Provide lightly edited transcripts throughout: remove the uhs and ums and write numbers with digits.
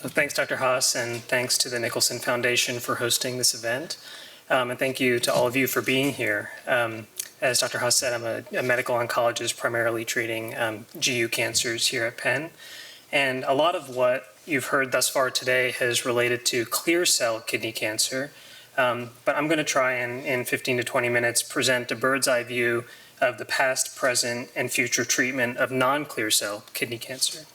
So thanks, Dr. Haas, and thanks to the Nicholson Foundation for hosting this event. And thank you to all of you for being here. As Dr. Haas said, I'm a medical oncologist primarily treating GU cancers here at Penn. And a lot of what you've heard thus far today has related to clear cell kidney cancer. But I'm going to try and in 15 to 20 minutes present a bird's eye view of the past, present, and future treatment of non-clear cell kidney cancer.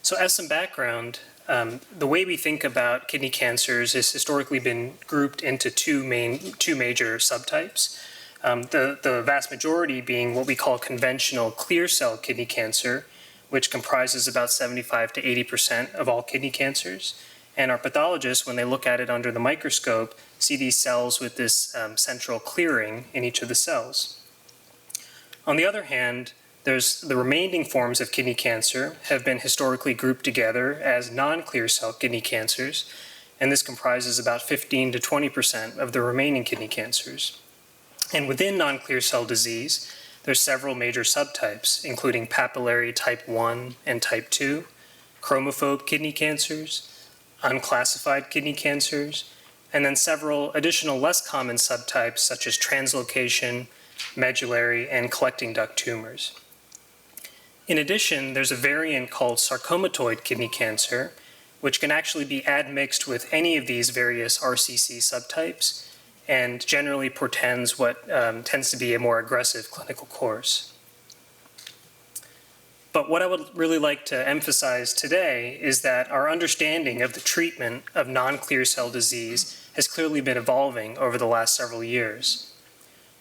So as some background, the way we think about kidney cancers has historically been grouped into two major subtypes. The vast majority being what we call conventional clear cell kidney cancer, which comprises about 75 to 80% of all kidney cancers. And our pathologists, when they look at it under the microscope, see these cells with this central clearing in each of the cells. On the other hand, there's the remaining forms of kidney cancer have been historically grouped together as non-clear cell kidney cancers, and this comprises about 15 to 20% of the remaining kidney cancers. And within non-clear cell disease, there's several major subtypes, including papillary type 1 and type 2, chromophobe kidney cancers, unclassified kidney cancers, and then several additional less common subtypes such as translocation, medullary, and collecting duct tumors. In addition, there's a variant called sarcomatoid kidney cancer, which can actually be admixed with any of these various RCC subtypes and generally portends what tends to be a more aggressive clinical course. But what I would really like to emphasize today is that our understanding of the treatment of non-clear cell disease has clearly been evolving over the last several years,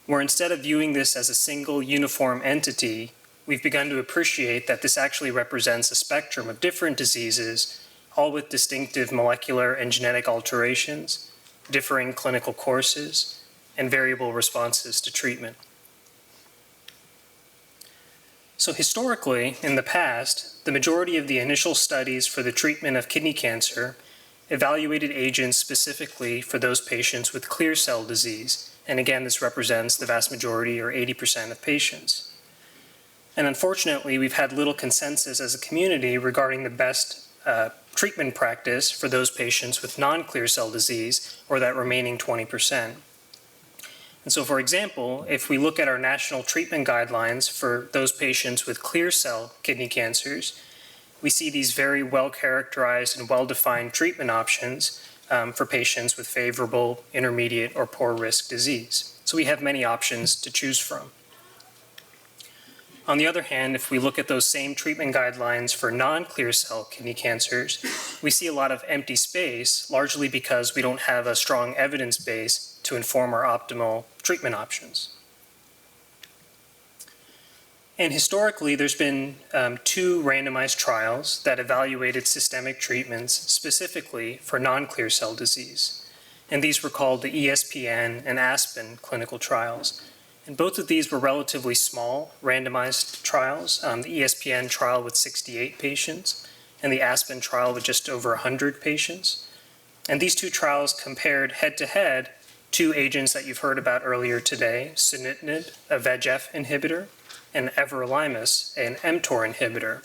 where instead of viewing this as a single uniform entity, we've begun to appreciate that this actually represents a spectrum of different diseases, all with distinctive molecular and genetic alterations, differing clinical courses, and variable responses to treatment. So historically, in the past, the majority of the initial studies for the treatment of kidney cancer evaluated agents specifically for those patients with clear cell disease. And again, this represents the vast majority, or 80% of patients. And unfortunately, we've had little consensus as a community regarding the best treatment practice for those patients with non-clear cell disease, or that remaining 20%. And so, for example, if we look at our national treatment guidelines for those patients with clear cell kidney cancers, we see these very well-characterized and well-defined treatment options for patients with favorable, intermediate, or poor risk disease. So we have many options to choose from. On the other hand, if we look at those same treatment guidelines for non-clear cell kidney cancers, we see a lot of empty space, largely because we don't have a strong evidence base to inform our optimal treatment options. And historically, there's been two randomized trials that evaluated systemic treatments specifically for non-clear cell disease. And these were called the ESPN and ASPEN clinical trials. And both of these were relatively small, randomized trials. The ESPN trial with 68 patients, and the ASPEN trial with just over 100 patients. And these two trials compared head-to-head two agents that you've heard about earlier today, sunitinib, a VEGF inhibitor, and everolimus, an mTOR inhibitor.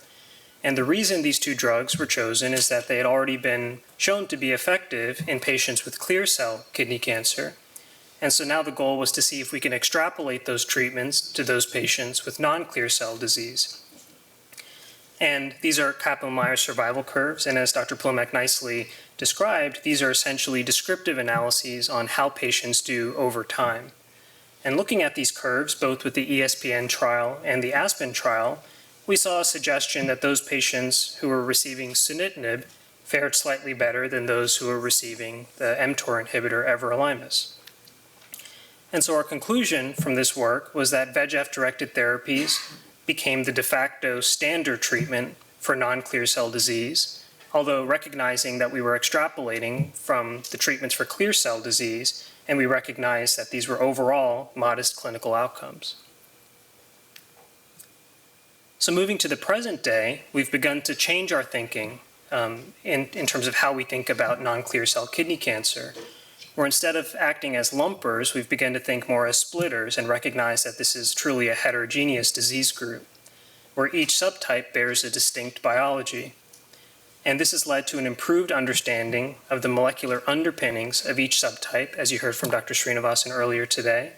And the reason these two drugs were chosen is that they had already been shown to be effective in patients with clear cell kidney cancer. And so now the goal was to see if we can extrapolate those treatments to those patients with non-clear cell disease. And these are Kaplan-Meier survival curves, and as Dr. Plomek nicely described, these are essentially descriptive analyses on how patients do over time. And looking at these curves, both with the ESPN trial and the ASPEN trial, we saw a suggestion that those patients who were receiving sunitinib fared slightly better than those who were receiving the mTOR inhibitor everolimus. And so our conclusion from this work was that VEGF-directed therapies became the de facto standard treatment for non-clear cell disease, although recognizing that we were extrapolating from the treatments for clear cell disease, and we recognized that these were overall modest clinical outcomes. So moving to the present day, we've begun to change our thinking in terms of how we think about non-clear cell kidney cancer, where instead of acting as lumpers, we've begun to think more as splitters and recognize that this is truly a heterogeneous disease group, where each subtype bears a distinct biology. And this has led to an improved understanding of the molecular underpinnings of each subtype, as you heard from Dr. Srinivasan earlier today.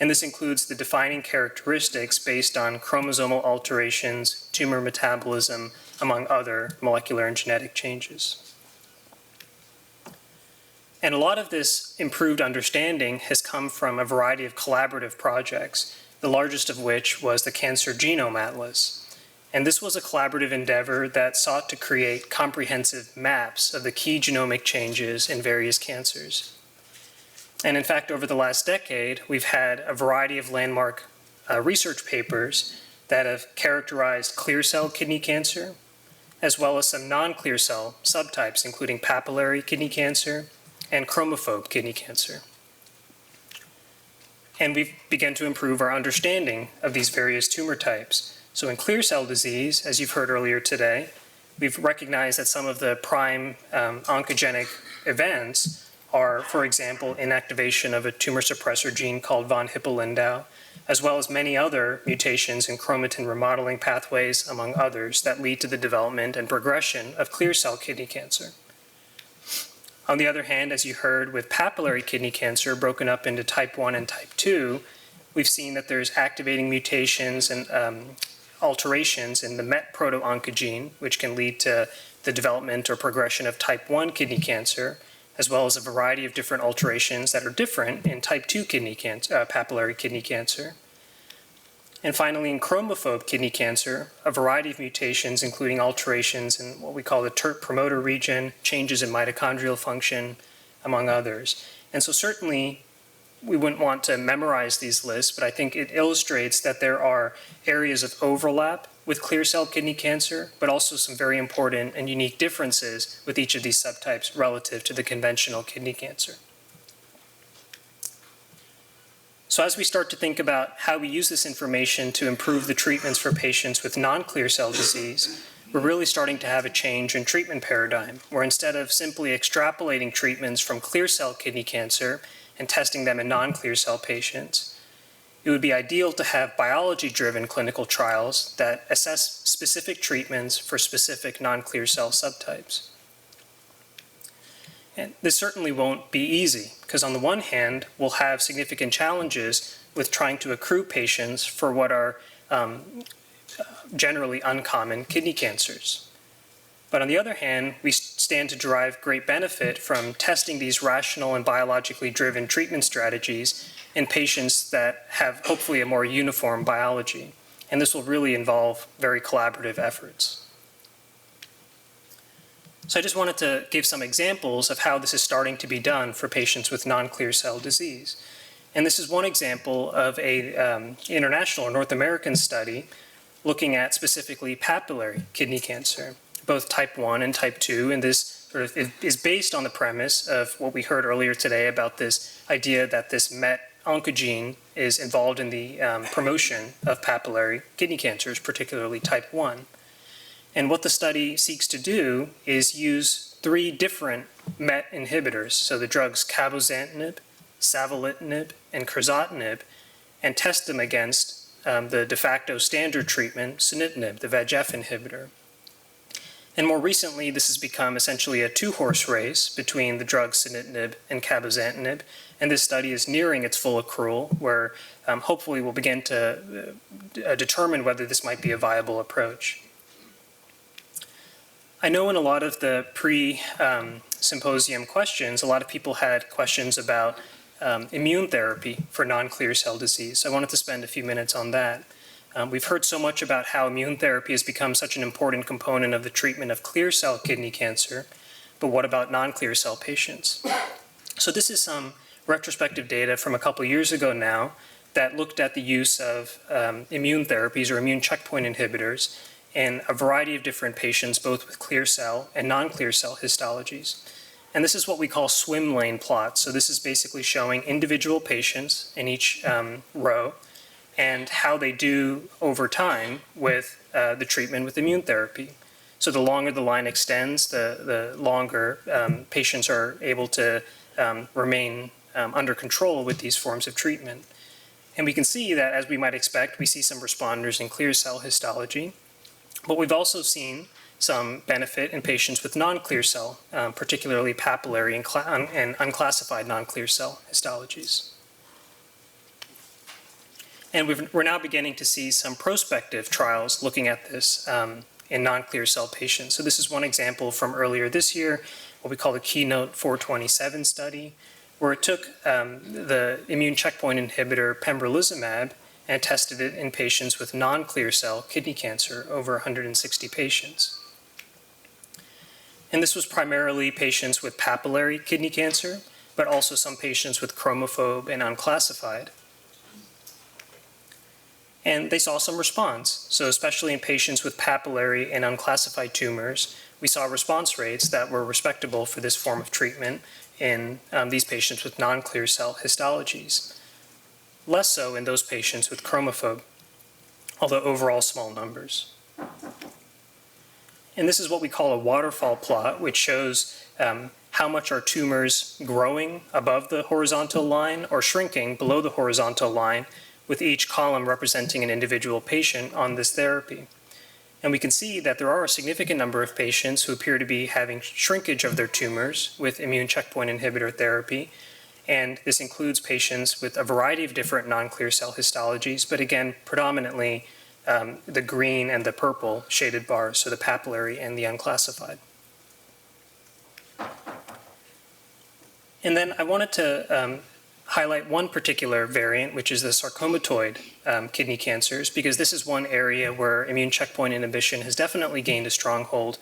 And this includes the defining characteristics based on chromosomal alterations, tumor metabolism, among other molecular and genetic changes. And a lot of this improved understanding has come from a variety of collaborative projects, the largest of which was the Cancer Genome Atlas. And this was a collaborative endeavor that sought to create comprehensive maps of the key genomic changes in various cancers. And in fact, over the last decade, we've had a variety of landmark research papers that have characterized clear cell kidney cancer, as well as some non-clear cell subtypes, including papillary kidney cancer and chromophobe kidney cancer. And we've begun to improve our understanding of these various tumor types. So in clear cell disease, as you've heard earlier today, we've recognized that some of the prime oncogenic events are, for example, inactivation of a tumor suppressor gene called von Hippel-Lindau, as well as many other mutations in chromatin remodeling pathways, among others, that lead to the development and progression of clear cell kidney cancer. On the other hand, as you heard, with papillary kidney cancer broken up into type 1 and type 2, we've seen that there's activating mutations and alterations in the MET proto-oncogene, which can lead to the development or progression of type 1 kidney cancer, as well as a variety of different alterations that are different in type 2 kidney cancer, papillary kidney cancer. And finally, in chromophobe kidney cancer, a variety of mutations, including alterations in what we call the TERT promoter region, changes in mitochondrial function, among others. And so certainly, we wouldn't want to memorize these lists, but I think it illustrates that there are areas of overlap with clear cell kidney cancer, but also some very important and unique differences with each of these subtypes relative to the conventional kidney cancer. So as we start to think about how we use this information to improve the treatments for patients with non-clear cell disease, we're really starting to have a change in treatment paradigm, where instead of simply extrapolating treatments from clear cell kidney cancer and testing them in non-clear cell patients, it would be ideal to have biology-driven clinical trials that assess specific treatments for specific non-clear cell subtypes. And this certainly won't be easy, because on the one hand, we'll have significant challenges with trying to accrue patients for what are generally uncommon kidney cancers. But on the other hand, we stand to derive great benefit from testing these rational and biologically driven treatment strategies in patients that have hopefully a more uniform biology. And this will really involve very collaborative efforts. So I just wanted to give some examples of how this is starting to be done for patients with non-clear cell disease. And this is one example of an international or North American study looking at specifically papillary kidney cancer, both type 1 and type 2, and this sort of is based on the premise of what we heard earlier today about this idea that this MET oncogene is involved in the promotion of papillary kidney cancers, particularly type 1. And what the study seeks to do is use 3 different MET inhibitors, so the drugs cabozantinib, savolitinib, and crizotinib, and test them against the de facto standard treatment, sunitinib, the VEGF inhibitor. And more recently, this has become essentially a 2-horse race between the drugs sunitinib and cabozantinib, and this study is nearing its full accrual, where hopefully we'll begin to determine whether this might be a viable approach. I know in a lot of the pre-symposium questions, a lot of people had questions about immune therapy for non-clear cell disease. So I wanted to spend a few minutes on that. We've heard so much about how immune therapy has become such an important component of the treatment of clear cell kidney cancer, but what about non-clear cell patients? So this is some retrospective data from a couple years ago now that looked at the use of immune therapies or immune checkpoint inhibitors in a variety of different patients, both with clear cell and non-clear cell histologies. And this is what we call swim lane plots. So this is basically showing individual patients in each row and how they do over time with the treatment with immune therapy. So the longer the line extends, the longer patients are able to remain under control with these forms of treatment. And we can see that, as we might expect, we see some responders in clear cell histology. But we've also seen some benefit in patients with non-clear cell, particularly papillary and unclassified non-clear cell histologies. And we're now beginning to see some prospective trials looking at this in non-clear cell patients. So this is one example from earlier this year, what we call the Keynote 427 study, where it took the immune checkpoint inhibitor pembrolizumab and tested it in patients with non-clear cell kidney cancer, over 160 patients. And this was primarily patients with papillary kidney cancer, but also some patients with chromophobe and unclassified. And they saw some response. So especially in patients with papillary and unclassified tumors, we saw response rates that were respectable for this form of treatment in these patients with non-clear cell histologies. Less so in those patients with chromophobe, although overall small numbers. And this is what we call a waterfall plot, which shows how much are tumors growing above the horizontal line or shrinking below the horizontal line, with each column representing an individual patient on this therapy. And we can see that there are a significant number of patients who appear to be having shrinkage of their tumors with immune checkpoint inhibitor therapy. And this includes patients with a variety of different non-clear cell histologies, but again, predominantly the green and the purple shaded bars, so the papillary and the unclassified. And then I wanted to highlight one particular variant, which is the sarcomatoid kidney cancers, because this is one area where immune checkpoint inhibition has definitely gained a stronghold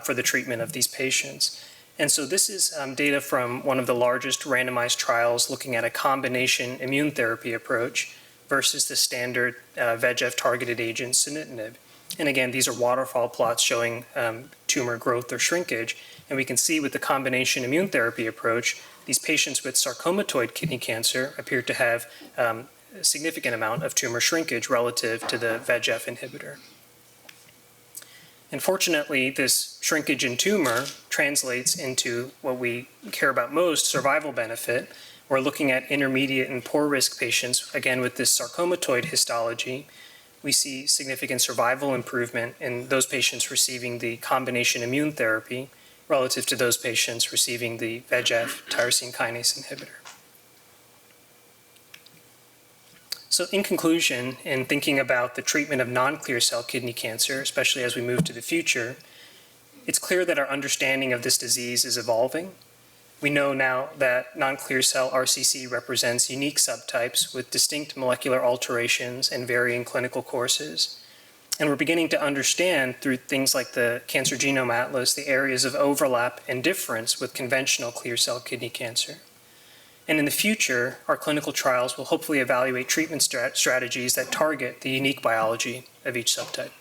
for the treatment of these patients. And so this is data from one of the largest randomized trials looking at a combination immune therapy approach versus the standard VEGF-targeted agent sunitinib. And again, these are waterfall plots showing tumor growth or shrinkage. And we can see with the combination immune therapy approach, these patients with sarcomatoid kidney cancer appear to have a significant amount of tumor shrinkage relative to the VEGF inhibitor. Unfortunately, this shrinkage in tumor translates into what we care about most, survival benefit. We're looking at intermediate and poor risk patients, again with this sarcomatoid histology. We see significant survival improvement in those patients receiving the combination immune therapy relative to those patients receiving the VEGF tyrosine kinase inhibitor. So in conclusion, in thinking about the treatment of non-clear cell kidney cancer, especially as we move to the future, it's clear that our understanding of this disease is evolving. We know now that non-clear cell RCC represents unique subtypes with distinct molecular alterations and varying clinical courses. And we're beginning to understand through things like the Cancer Genome Atlas the areas of overlap and difference with conventional clear cell kidney cancer. And in the future, our clinical trials will hopefully evaluate treatment strategies that target the unique biology of each subtype.